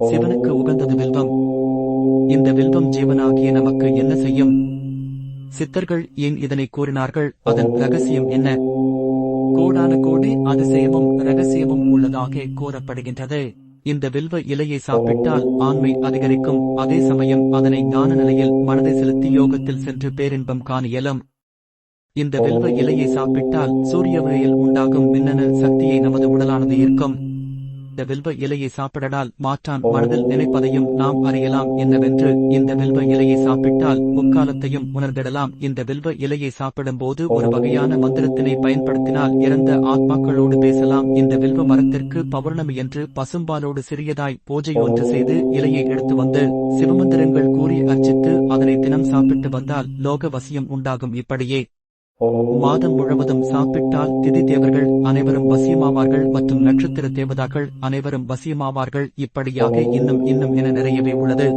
சிவனுக்கு உகந்தது வில்வம். இந்த வில்வம் ஜீவனாகிய நமக்கு என்ன செய்யும்? சித்தர்கள் ஏன் இதனை கூறினார்கள்? அதன் ரகசியம் என்ன? கோடான கோடி அதிசயமும் ரகசியமும் உள்ளதாக கூறப்படுகின்றது. இந்த வில்வ இலையை சாப்பிட்டால் ஆண்மை அதிகரிக்கும். அதே சமயம் அதனை ஞான நிலையில் மனதை செலுத்தி யோகத்தில் சென்று பேரின்பம் காண இயலும். இந்த வில்வ இலையை சாப்பிட்டால் சூரிய ஒளியில் உண்டாகும் மின்னணு சக்தியை நமது உடலானது ஈர்க்கும். இந்த வில்வ இலையை சாப்பிடடால் மாற்றான் மனதில் நினைப்பதையும் நாம் அறியலாம். என்னவென்று இந்த வில்வ இலையை சாப்பிட்டால் முக்காலத்தையும் உணர்ந்திடலாம். இந்த வில்வ இலையை சாப்பிடும் போது ஒரு வகையான மந்திரத்தினை பயன்படுத்தினால் இறந்த ஆத்மாக்களோடு பேசலாம். இந்த வில்வ மரத்திற்கு பௌர்ணமி என்று பசும்பாலோடு சிறியதாய் பூஜை ஒன்று செய்து இலையை எடுத்து வந்து சிவமந்திரங்கள் கூறி அர்ச்சித்து அதனை தினம் சாப்பிட்டு வந்தால் லோக வசியம் உண்டாகும். இப்படியே மாதம் முழுவதும் சாப்பிட்டால் திதி தேவர்கள் அனைவரும் வசியமாவார்கள் மற்றும் நட்சத்திர தேவதாக்கள் அனைவரும் வசியமாவார்கள். இப்படியாக இன்னும் என நிறையவே உள்ளது.